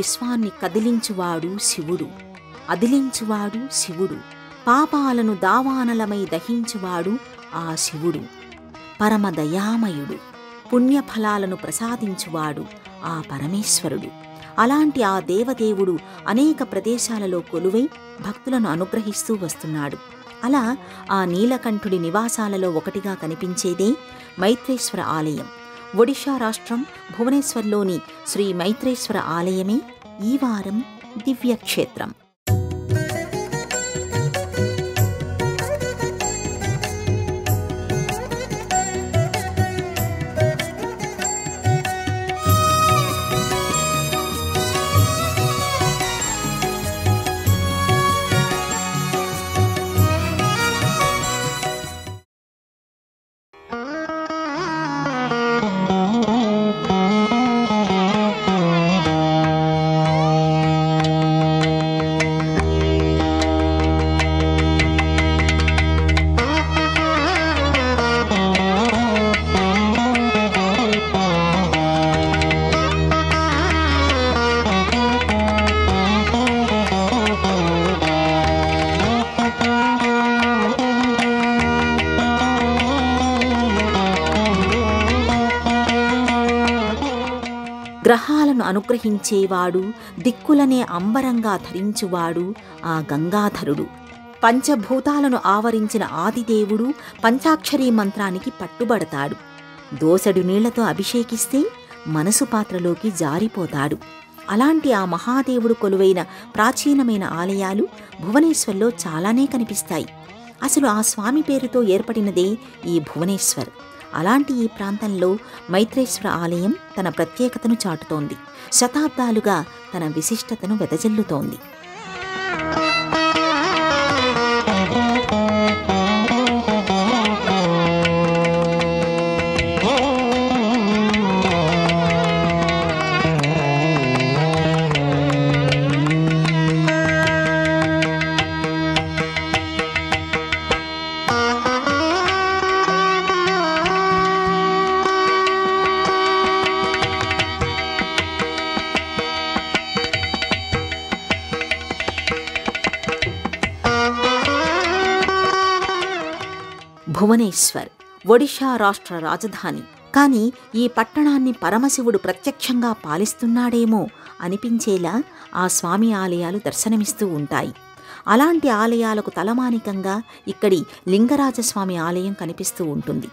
విశ్వాన్ని కదిలించువాడు శివుడు, అదిలించువాడు శివుడు, పాపాలను దావానలమై దహించువాడు ఆ శివుడు, పరమదయామయుడు, పుణ్యఫలాలను ప్రసాదించువాడు ఆ పరమేశ్వరుడు. అలాంటి ఆ దేవదేవుడు అనేక ప్రదేశాలలో కొలువై భక్తులను అనుగ్రహిస్తూ వస్తున్నాడు. అలా ఆ నీలకంఠుడి నివాసాలలో ఒకటిగా కనిపించేదే మైత్రేశ్వర ఆలయం. ఒడిషా రాష్ట్రం భువనేశ్వర్లోని శ్రీ మైత్రేశ్వర ఆలయమే ఈ వారం దివ్యక్షేత్రం. గ్రహాలను అనుగ్రహించేవాడు, దిక్కులనే అంబరంగా ధరించువాడు ఆ గంగాధరుడు. పంచభూతాలను ఆవరించిన ఆదిదేవుడు పంచాక్షరీ మంత్రానికి పట్టుబడతాడు. దోసెడు నీళ్లతో అభిషేకిస్తే మనసు పాత్రలోకి జారిపోతాడు. అలాంటి ఆ మహాదేవుడు కొలువైన ప్రాచీనమైన ఆలయాలు భువనేశ్వర్లో చాలానే కనిపిస్తాయి. అసలు ఆ స్వామి పేరుతో ఏర్పడినదే ఈ భువనేశ్వర్. అలాంటి ఈ ప్రాంతంలో మైత్రేశ్వర ఆలయం తన ప్రత్యేకతను చాటుతోంది. శతాబ్దాలుగా తన విశిష్టతను వెదజల్లుతోంది. భువనేశ్వర్ ఒడిషా రాష్ట్ర రాజధాని. కానీ ఈ పట్టణాన్ని పరమశివుడు ప్రత్యక్షంగా పాలిస్తున్నాడేమో అనిపించేలా ఆ స్వామి ఆలయాలు దర్శనమిస్తూ ఉంటాయి. అలాంటి ఆలయాలకు తలమానికంగా ఇక్కడి లింగరాజస్వామి ఆలయం కనిపిస్తూ ఉంటుంది.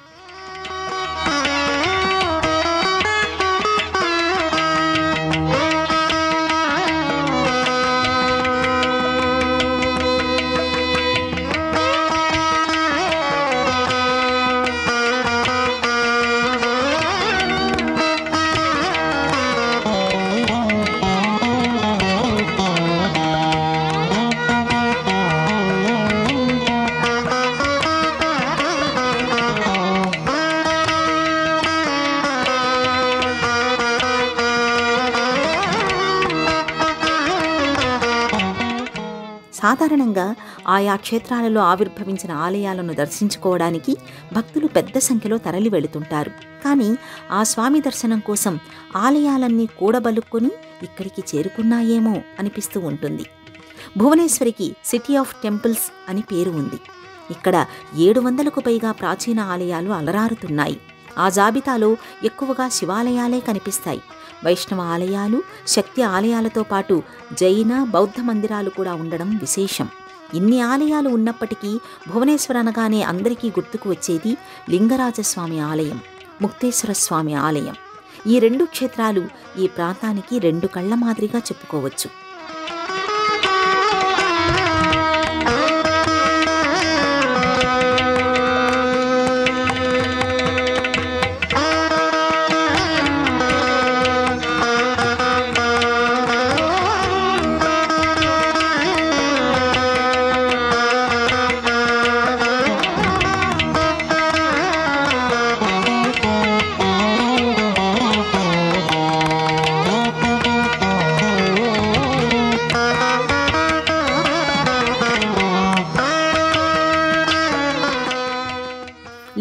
సాధారణంగా ఆయా క్షేత్రాలలో ఆవిర్భవించిన ఆలయాలను దర్శించుకోవడానికి భక్తులు పెద్ద సంఖ్యలో తరలి వెళుతుంటారు. కానీ ఆ స్వామి దర్శనం కోసం ఆలయాలన్నీ కూడబలుక్కొని ఇక్కడికి చేరుకున్నాయేమో అనిపిస్తూ ఉంటుంది. భువనేశ్వరికి సిటీ ఆఫ్ టెంపుల్స్ అని పేరు ఉంది. ఇక్కడ 700కు పైగా ప్రాచీన ఆలయాలు అలరారుతున్నాయి. ఆ జాబితాలో ఎక్కువగా శివాలయాలే కనిపిస్తాయి. వైష్ణవ ఆలయాలు, శక్తి ఆలయాలతో పాటు జైన, బౌద్ధ మందిరాలు కూడా ఉండడం విశేషం. ఇన్ని ఆలయాలు ఉన్నప్పటికీ భువనేశ్వర్ అనగానే అందరికీ గుర్తుకు వచ్చేది లింగరాజస్వామి ఆలయం, ముక్తేశ్వర స్వామి ఆలయం. ఈ రెండు క్షేత్రాలు ఈ ప్రాంతానికి రెండు కళ్ల మాదిరిగా చెప్పుకోవచ్చు.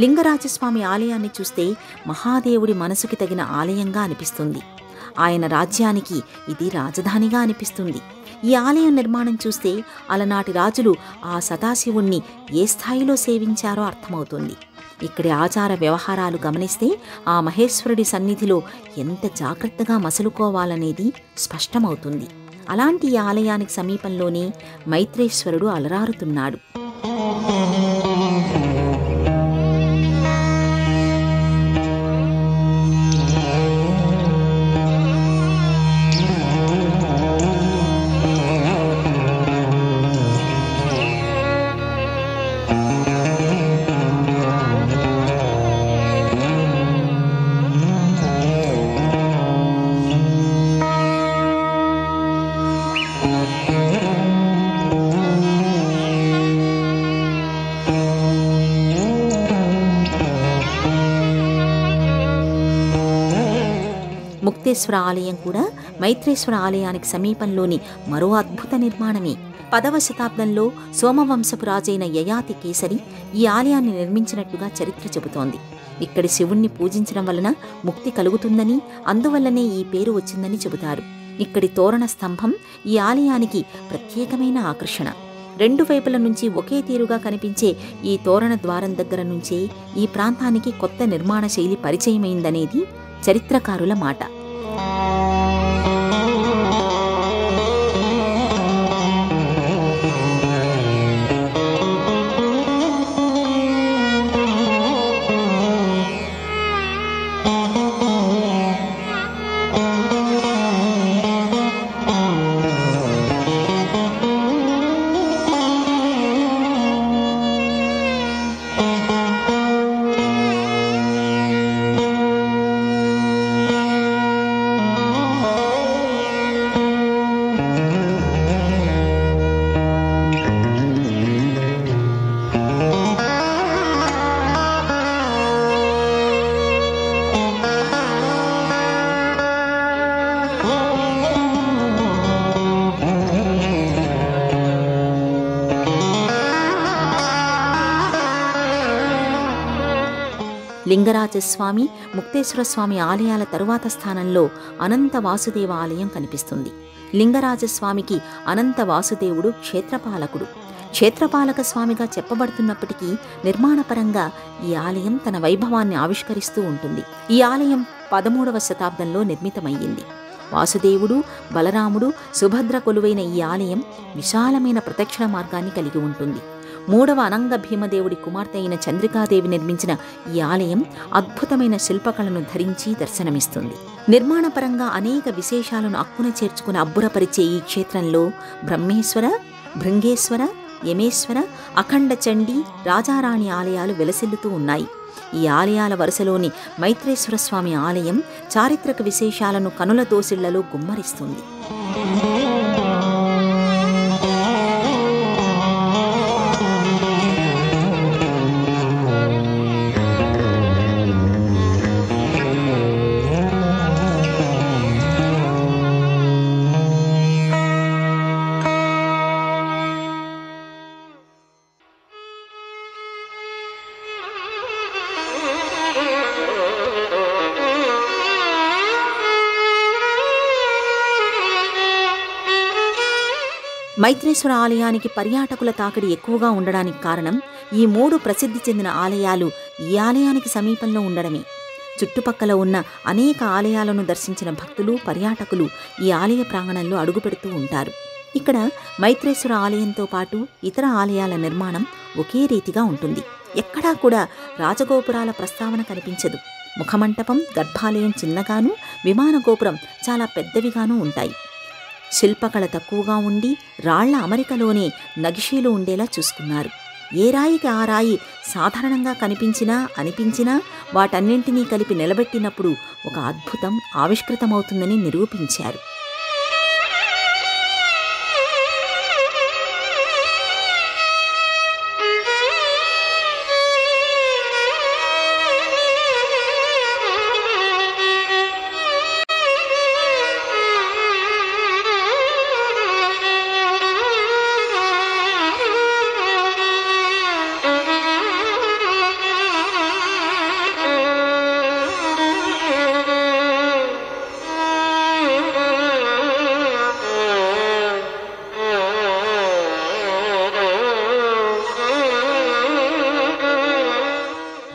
లింగరాజస్వామి ఆలయాన్ని చూస్తే మహాదేవుడి మనసుకి తగిన ఆలయంగా అనిపిస్తుంది. ఆయన రాజ్యానికి ఇది రాజధానిగా అనిపిస్తుంది. ఈ ఆలయం నిర్మాణం చూస్తే అలనాటి రాజులు ఆ సదాశివుణ్ణి ఏ స్థాయిలో సేవించారో అర్థమవుతుంది. ఇక్కడి ఆచార వ్యవహారాలు గమనిస్తే ఆ మహేశ్వరుడి సన్నిధిలో ఎంత జాగ్రత్తగా మసలుకోవాలనేది స్పష్టమవుతుంది. అలాంటి ఈ ఆలయానికి సమీపంలోనే మైత్రేశ్వరుడు అలరారుతున్నాడు. ముక్తేశ్వర ఆలయం కూడా మైత్రేశ్వర ఆలయానికి సమీపంలోని మరో అద్భుత నిర్మాణమే. 10వ శతాబ్దంలో సోమవంశపు రాజైన యయాతి కేసరి ఈ ఆలయాన్ని నిర్మించినట్టుగా చరిత్ర చెబుతోంది. ఇక్కడి శివుణ్ణి పూజించడం వలన ముక్తి కలుగుతుందని, అందువల్లనే ఈ పేరు వచ్చిందని చెబుతారు. ఇక్కడి తోరణ స్తంభం ఈ ఆలయానికి ప్రత్యేకమైన ఆకర్షణ. 2 వైపుల నుంచి ఒకే తీరుగా కనిపించే ఈ తోరణ ద్వారం దగ్గర నుంచే ఈ ప్రాంతానికి కొత్త నిర్మాణ శైలి పరిచయమైందనేది చరిత్రకారుల మాట. లింగరాజస్వామి, ముక్తేశ్వరస్వామి ఆలయాల తరువాత స్థానంలో అనంత వాసుదేవ ఆలయం కనిపిస్తుంది. లింగరాజస్వామికి అనంత వాసుదేవుడు క్షేత్రపాలకుడు. క్షేత్రపాలక స్వామిగా చెప్పబడుతున్నప్పటికీ నిర్మాణపరంగా ఈ ఆలయం తన వైభవాన్ని ఆవిష్కరిస్తూ ఉంటుంది. ఈ ఆలయం 13వ శతాబ్దంలో నిర్మితమయ్యింది. వాసుదేవుడు, బలరాముడు, సుభద్ర కొలువైన ఈ ఆలయం విశాలమైన ప్రదక్షిణ మార్గాన్ని కలిగి ఉంటుంది. 3వ అనంగ భీమదేవుడి కుమార్తె అయిన చంద్రికాదేవి నిర్మించిన ఈ ఆలయం అద్భుతమైన శిల్పకళను ధరించి దర్శనమిస్తుంది. నిర్మాణపరంగా అనేక విశేషాలను అక్కున చేర్చుకుని అబ్బురపరిచే ఈ క్షేత్రంలో బ్రహ్మేశ్వర, భృంగేశ్వర, యమేశ్వర, అఖండ చండీ, రాజారాణి ఆలయాలు వెలసిల్లుతూ ఉన్నాయి. ఈ ఆలయాల వరుసలోని మైత్రేశ్వర స్వామి ఆలయం చారిత్రక విశేషాలను కనుల దోసిళ్లలో గుమ్మరిస్తుంది. మైత్రేశ్వర ఆలయానికి పర్యాటకుల తాకిడి ఎక్కువగా ఉండడానికి కారణం ఈ 3 ప్రసిద్ధి చెందిన ఆలయాలు ఈ ఆలయానికి సమీపంలో ఉండడమే. చుట్టుపక్కల ఉన్న అనేక ఆలయాలను దర్శించిన భక్తులు, పర్యాటకులు ఈ ఆలయ ప్రాంగణంలో అడుగుపెడుతూ ఉంటారు. ఇక్కడ మైత్రేశ్వర ఆలయంతో పాటు ఇతర ఆలయాల నిర్మాణం ఒకే రీతిగా ఉంటుంది. ఎక్కడా కూడా రాజగోపురాల ప్రస్తావన కనిపించదు. ముఖమంటపం, గర్భాలయం చిన్నగాను, విమాన గోపురం చాలా పెద్దవిగానూ ఉంటాయి. శిల్పకళ తక్కువగా ఉండి రాళ్ల అమరికలోనే నగిషీలు ఉండేలా చూసుకున్నారు. ఏ రాయికి ఆ రాయి సాధారణంగా అనిపించినా వాటన్నింటినీ కలిపి నిలబెట్టినప్పుడు ఒక అద్భుతం ఆవిష్కృతమవుతుందని నిరూపించారు.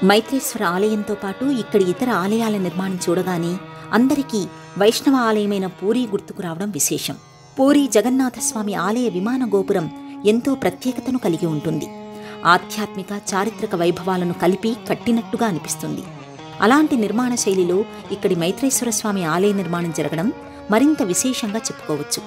మైత్రేశ్వర ఆలయంతో పాటు ఇక్కడి ఇతర ఆలయాల నిర్మాణం చూడగానే అందరికీ వైష్ణవ ఆలయమైన పూరీ గుర్తుకు రావడం విశేషం. పూరీ జగన్నాథస్వామి ఆలయ విమాన గోపురం ఎంతో ప్రత్యేకతను కలిగి ఉంటుంది. ఆధ్యాత్మిక చారిత్రక వైభవాలను కలిపి కట్టినట్టుగా అనిపిస్తుంది. అలాంటి నిర్మాణ శైలిలో ఇక్కడి మైత్రేశ్వర స్వామి ఆలయ నిర్మాణం జరగడం మరింత విశేషంగా చెప్పుకోవచ్చు.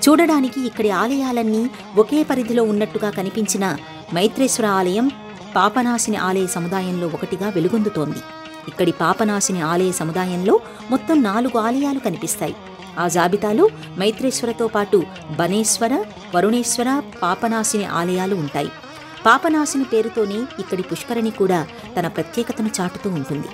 చూడడానికి ఇక్కడి ఆలయాలన్నీ ఒకే పరిధిలో ఉన్నట్టుగా కనిపించిన మైత్రేశ్వర ఆలయం పాపనాశిని ఆలయ సముదాయంలో ఒకటిగా వెలుగొందుతోంది. ఇక్కడి పాపనాశిని ఆలయ సముదాయంలో మొత్తం 4 ఆలయాలు కనిపిస్తాయి. ఆ జాబితాలో మైత్రేశ్వరతో పాటు బనేశ్వర, వరుణేశ్వర, పాపనాశిని ఆలయాలు ఉంటాయి. పాపనాశిని పేరుతోనే ఇక్కడి పుష్కరిణి కూడా తన ప్రత్యేకతను చాటుతూ ఉంటుంది.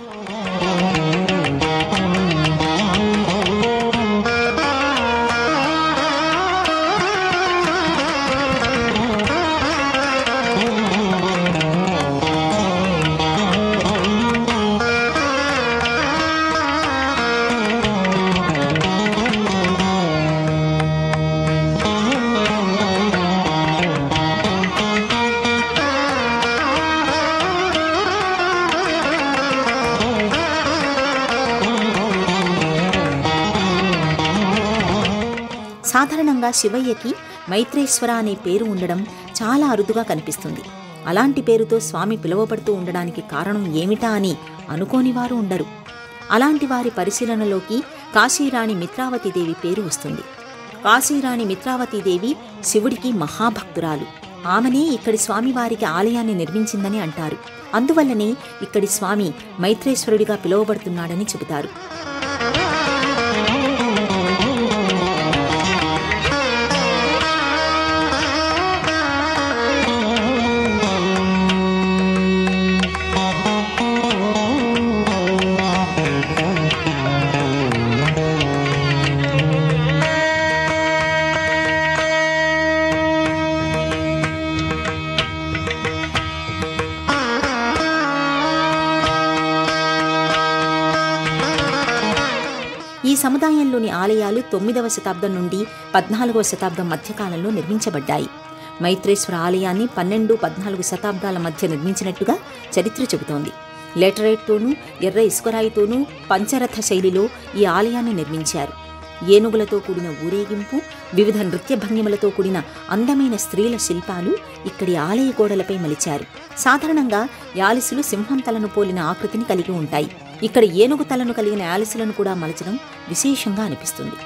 సాధారణంగా శివయ్యకి మైత్రేశ్వర అనే పేరు ఉండడం చాలా అరుదుగా కనిపిస్తుంది. అలాంటి పేరుతో స్వామి పిలువబడుతూ ఉండడానికి కారణం ఏమిటా అని అనుకోని వారు ఉండరు. అలాంటి వారి పరిశీలనలోకి కాశీరాణి మిత్రావతీదేవి పేరు వస్తుంది. కాశీరాణి మిత్రావతీదేవి శివుడికి మహాభక్తురాలు. ఆమెనే ఇక్కడి స్వామివారికి ఆలయాన్ని నిర్మించిందని అంటారు. అందువల్లనే ఇక్కడి స్వామి మైత్రేశ్వరుడిగా పిలువబడుతున్నాడని చెబుతారు. ఈ సముదాయంలోని ఆలయాలు 9వ శతాబ్దం నుండి 14వ శతాబ్దం మధ్యకాలంలో నిర్మించబడ్డాయి. మైత్రేశ్వర ఆలయాన్ని 12-14 శతాబ్దాల మధ్య నిర్మించినట్టుగా చరిత్ర చెబుతోంది. లేటరైట్తోనూ ఎర్ర ఇసుకరాయితోనూ పంచరథ శైలిలో ఈ ఆలయాన్ని నిర్మించారు. ఏనుగులతో కూడిన ఊరేగింపు, వివిధ నృత్య భంగిమలతో కూడిన అందమైన స్త్రీల శిల్పాలు ఇక్కడి ఆలయ గోడలపై మలిచారు. సాధారణంగా యాలిసులు సింహం తలను పోలిన ఆకృతిని కలిగి ఉంటాయి. ఇక్కడ ఏనుగు తలను కలిగిన యాలిసులను కూడా మలచడం విశేషంగా అనిపిస్తుంది.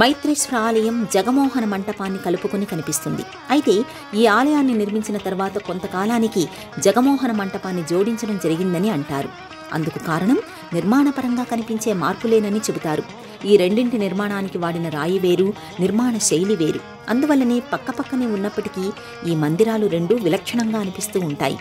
మైత్రేశ్వర ఆలయం జగమోహన మంటపాన్ని కలుపుకొని కనిపిస్తుంది. అయితే ఈ ఆలయాన్ని నిర్మించిన తర్వాత కొంతకాలానికి జగమోహన మంటపాన్ని జోడించడం జరిగిందని అంటారు. అందుకు కారణం నిర్మాణపరంగా కనిపించే మార్పులేనని చెబుతారు. ఈ రెండింటి నిర్మాణానికి వాడిన రాయి వేరు, నిర్మాణ శైలి వేరు. అందువల్లనే పక్కపక్కనే ఉన్నప్పటికీ ఈ మందిరాలు రెండూ విలక్షణంగా అనిపిస్తూ ఉంటాయి.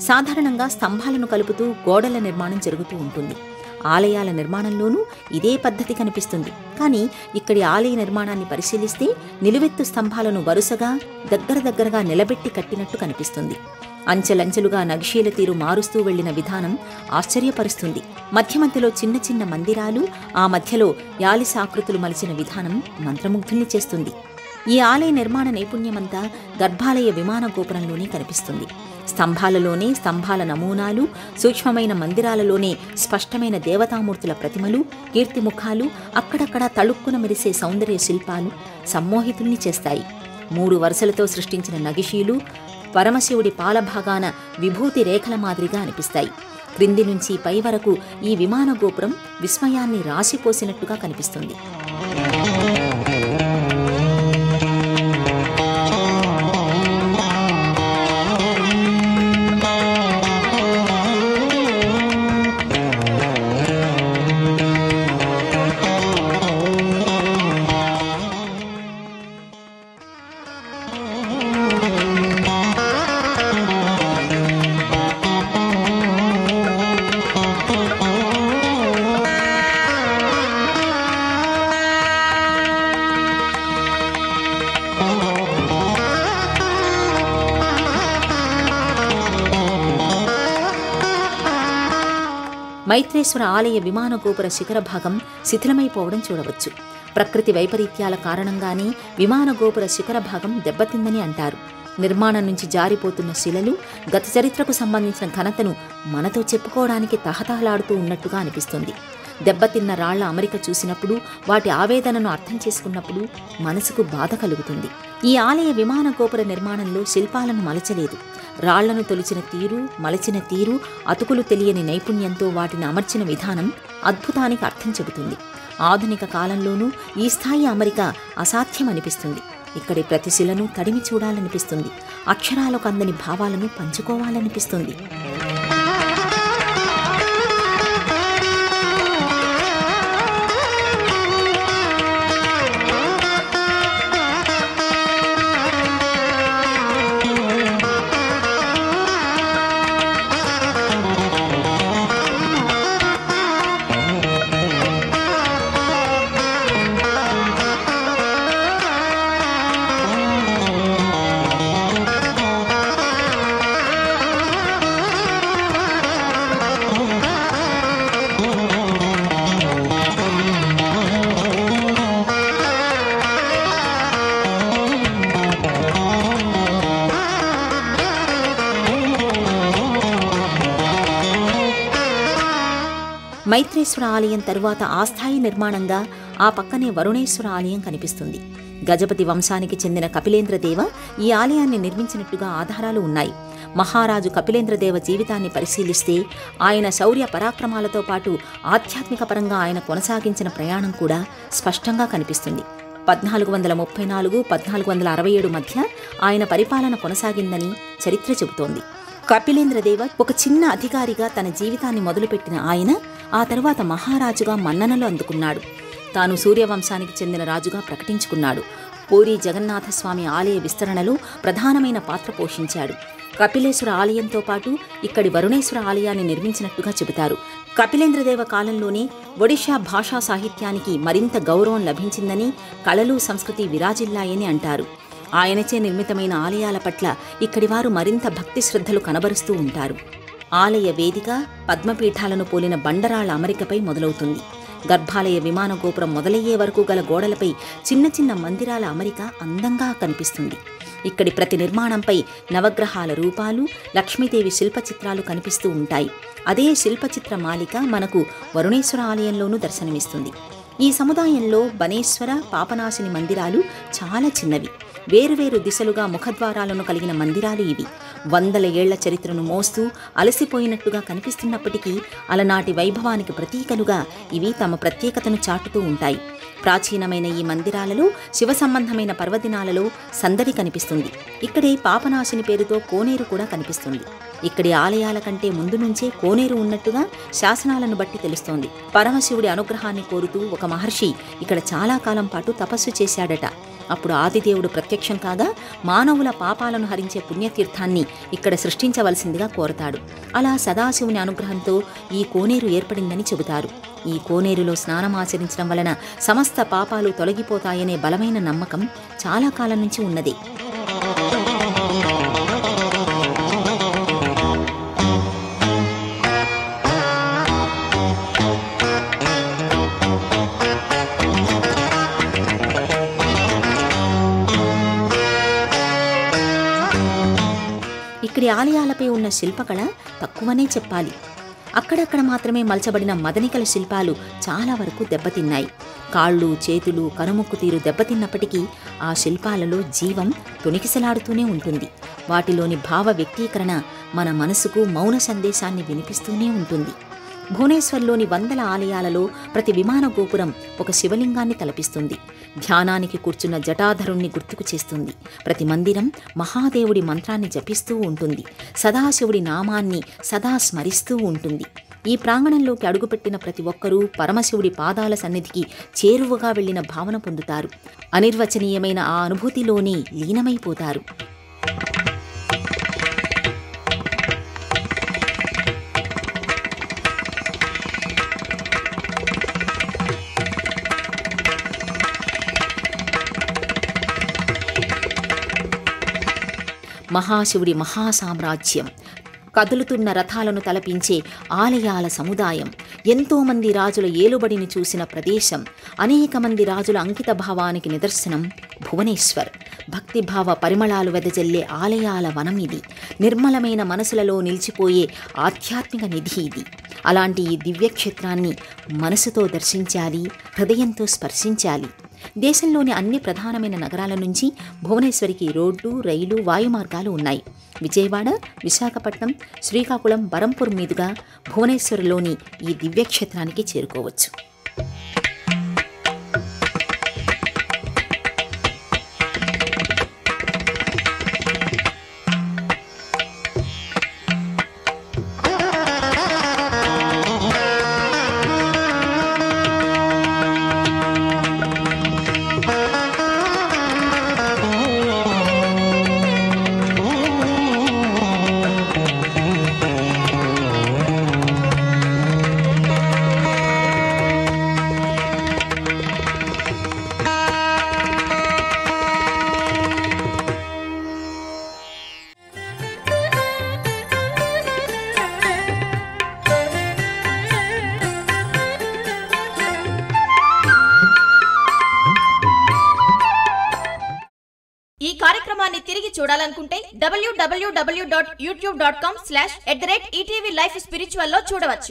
సాధారణంగా స్తంభాలను కలుపుతూ గోడల నిర్మాణం జరుగుతూ ఉంటుంది. ఆలయాల నిర్మాణంలోనూ ఇదే పద్ధతి కనిపిస్తుంది. కానీ ఇక్కడి ఆలయ నిర్మాణాన్ని పరిశీలిస్తే నిలువెత్తు స్తంభాలను వరుసగా దగ్గరగా నిలబెట్టి కట్టినట్టు కనిపిస్తుంది. అంచెలంచెలుగా నగిషీల తీరు మారుస్తూ వెళ్లిన విధానం ఆశ్చర్యపరుస్తుంది. మధ్యలో చిన్న చిన్న మందిరాలు, ఆ మధ్యలో యాలిసాకృతులు మలిచిన విధానం మంత్రముగ్ధుల్ని చేస్తుంది. ఈ ఆలయ నిర్మాణ నైపుణ్యమంతా గర్భాలయ విమాన గోపురంలోనే కనిపిస్తుంది. స్తంభాలలోనే స్తంభాల నమూనాలు, సూక్ష్మమైన మందిరాలలోనే స్పష్టమైన దేవతామూర్తుల ప్రతిమలు, కీర్తిముఖాలు, అక్కడక్కడ తళుక్కున మెరిసే సౌందర్య శిల్పాలు సమ్మోహితుల్ని చేస్తాయి. 3 వరుసలతో సృష్టించిన నగిషీలు పరమశివుడి పాలభాగాన విభూతి రేఖల మాదిరిగా అనిపిస్తాయి. క్రింది నుంచి పై వరకు ఈ విమాన గోపురం విస్మయాన్ని రాశిపోసినట్టుగా కనిపిస్తుంది. మైత్రేశ్వర ఆలయ విమాన గోపుర శిఖర భాగం శిథిలమైపోవడం చూడవచ్చు. ప్రకృతి వైపరీత్యాల కారణంగానే విమాన గోపుర శిఖర భాగం దెబ్బతిందని అంటారు. నిర్మాణం నుంచి జారిపోతున్న శిలలు గత చరిత్రకు సంబంధించిన ఘనతను మనతో చెప్పుకోవడానికి తహతహలాడుతూ ఉన్నట్టుగా అనిపిస్తుంది. దెబ్బతిన్న రాళ్ల అమరిక చూసినప్పుడు, వాటి ఆవేదనను అర్థం చేసుకున్నప్పుడు మనసుకు బాధ కలుగుతుంది. ఈ ఆలయ విమాన గోపుర నిర్మాణంలో శిల్పాలను మలచలేదు. రాళ్లను తొలిచిన తీరు, మలచిన తీరు, అతుకులు తెలియని నైపుణ్యంతో వాటిని అమర్చిన విధానం అద్భుతానికి అర్థం చెబుతుంది. ఆధునిక కాలంలోనూ ఈ స్థాయి అమరిక అసాధ్యమనిపిస్తుంది. ఇక్కడి ప్రతి శిలను తడిమి చూడాలనిపిస్తుంది. అక్షరాలకు అందని భావాలను పంచుకోవాలనిపిస్తుంది. మైత్రేశ్వర ఆలయం తరువాత ఆ స్థాయి నిర్మాణంగా ఆ పక్కనే వరుణేశ్వర ఆలయం కనిపిస్తుంది. గజపతి వంశానికి చెందిన కపిలేంద్రదేవ ఈ ఆలయాన్ని నిర్మించినట్టుగా ఆధారాలు ఉన్నాయి. మహారాజు కపిలేంద్రదేవ జీవితాన్ని పరిశీలిస్తే ఆయన శౌర్య పరాక్రమాలతో పాటు ఆధ్యాత్మిక పరంగా ఆయన కొనసాగించిన ప్రయాణం కూడా స్పష్టంగా కనిపిస్తుంది. 1434-1467 మధ్య ఆయన పరిపాలన కొనసాగిందని చరిత్ర చెబుతోంది. కపిలేంద్రదేవ ఒక చిన్న అధికారిగా తన జీవితాన్ని మొదలుపెట్టిన ఆయన ఆ తరువాత మహారాజుగా మన్ననలు అందుకున్నాడు. తాను సూర్యవంశానికి చెందిన రాజుగా ప్రకటించుకున్నాడు. పూరీ జగన్నాథస్వామి ఆలయ విస్తరణలో ప్రధానమైన పాత్ర పోషించాడు. కపిలేశ్వర ఆలయంతో పాటు ఇక్కడి వరుణేశ్వర ఆలయాన్ని నిర్మించినట్టుగా చెబుతారు. కపిలేంద్రదేవ కాలంలోనే ఒడిషా భాషా సాహిత్యానికి మరింత గౌరవం లభించిందని, కళలు సంస్కృతి విరాజిల్లాయని అంటారు. ఆయనచే నిర్మితమైన ఆలయాల పట్ల ఇక్కడివారు మరింత భక్తి శ్రద్ధలు కనబరుస్తూ ఉంటారు. ఆలయ వేదిక పద్మపీఠాలను పోలిన బండరాళ్ల అమరికపై మొదలవుతుంది. గర్భాలయ విమాన గోపురం మొదలయ్యే వరకు గల గోడలపై చిన్న చిన్న మందిరాల అమరిక అందంగా కనిపిస్తుంది. ఇక్కడి ప్రతి నిర్మాణంపై నవగ్రహాల రూపాలు, లక్ష్మీదేవి శిల్పచిత్రాలు కనిపిస్తూ ఉంటాయి. అదే శిల్పచిత్ర మాలిక మనకు వరుణేశ్వర ఆలయంలోనూ దర్శనమిస్తుంది. ఈ సముదాయంలో బనేశ్వర, పాపనాశిని మందిరాలు చాలా చిన్నవి. వేరువేరు దిశలుగా ముఖద్వారాలను కలిగిన మందిరాలు ఇవి. 100 ఏళ్ల చరిత్రను మోస్తూ అలసిపోయినట్టుగా కనిపిస్తున్నప్పటికీ అలనాటి వైభవానికి ప్రతీకలుగా ఇవి తమ ప్రత్యేకతను చాటుతూ ఉంటాయి. ప్రాచీనమైన ఈ మందిరాలలో శివ సంబంధమైన పర్వదినాలలో సందడి కనిపిస్తుంది. ఇక్కడే పాపనాశిని పేరుతో కోనేరు కూడా కనిపిస్తుంది. ఇక్కడి ఆలయాల కంటే ముందు నుంచే కోనేరు ఉన్నట్టుగా శాసనాలను బట్టి తెలుస్తోంది. పరమశివుడి అనుగ్రహాన్ని కోరుతూ ఒక మహర్షి ఇక్కడ చాలా కాలం పాటు తపస్సు చేశాడట. అప్పుడు ఆదిదేవుడు ప్రత్యక్షం కాగా మానవుల పాపాలను హరించే పుణ్యతీర్థాన్ని ఇక్కడ సృష్టించవలసిందిగా కోరతాడు. అలా సదాశివుని అనుగ్రహంతో ఈ కోనేరు ఏర్పడిందని చెబుతారు. ఈ కోనేరులో స్నానం ఆచరించడం వలన సమస్త పాపాలు తొలగిపోతాయనే బలమైన నమ్మకం చాలా కాలం నుంచి ఉన్నది. ఇక్కడి ఆలయాలపై ఉన్న శిల్పకళ తక్కువనే చెప్పాలి. అక్కడక్కడ మాత్రమే మలచబడిన మదనికల శిల్పాలు చాలా వరకు దెబ్బతిన్నాయి. కాళ్ళు, చేతులు, కనుముక్కు తీరు దెబ్బతిన్నప్పటికీ ఆ శిల్పాలలో జీవం తొణికిసలాడుతూనే ఉంటుంది. వాటిలోని భావ వ్యక్తీకరణ మన మనసుకు మౌన సందేశాన్ని వినిపిస్తూనే ఉంటుంది. భువనేశ్వర్లోని వందల ఆలయాలలో ప్రతి విమాన గోపురం ఒక శివలింగాన్ని తలపిస్తుంది. ధ్యానానికి కూర్చున్న జటాధరుణ్ణి గుర్తుకు చేస్తుంది. ప్రతి మందిరం మహాదేవుడి మంత్రాన్ని జపిస్తూ ఉంటుంది. సదాశివుడి నామాన్ని సదా స్మరిస్తూ ఉంటుంది. ఈ ప్రాంగణంలోకి అడుగుపెట్టిన ప్రతి ఒక్కరూ పరమశివుడి పాదాల సన్నిధికి చేరువగా వెళ్లిన భావన పొందుతారు. అనిర్వచనీయమైన ఆ అనుభూతిలోనే లీనమైపోతారు. మహాశివుడి మహాసామ్రాజ్యం, కదులుతున్న రథాలను తలపించే ఆలయాల సముదాయం, ఎంతోమంది రాజుల ఏలుబడిని చూసిన ప్రదేశం, అనేక మంది రాజుల అంకిత భావానికి నిదర్శనం భువనేశ్వర్. భక్తిభావ పరిమళాలు వెదజల్లే ఆలయాల వనం ఇది. నిర్మలమైన మనసులలో నిలిచిపోయే ఆధ్యాత్మిక నిధి ఇది. అలాంటి ఈ దివ్యక్షేత్రాన్ని మనసుతో దర్శించాలి, హృదయంతో స్పర్శించాలి. దేశంలోని అన్ని ప్రధానమైన నగరాల నుంచి భువనేశ్వరికి రోడ్డు, రైలు, వాయు మార్గాలు ఉన్నాయి. విజయవాడ, విశాఖపట్నం, శ్రీకాకుళం, బరంపూర్ మీదుగా భువనేశ్వర్లోని ఈ దివ్యక్షేత్రానికి చేరుకోవచ్చు. ఈ కార్యక్రమాన్ని తిరిగి చూడాలనుకుంటే www.youtube.com/@ETV Life Spiritual లో చూడవచ్చు.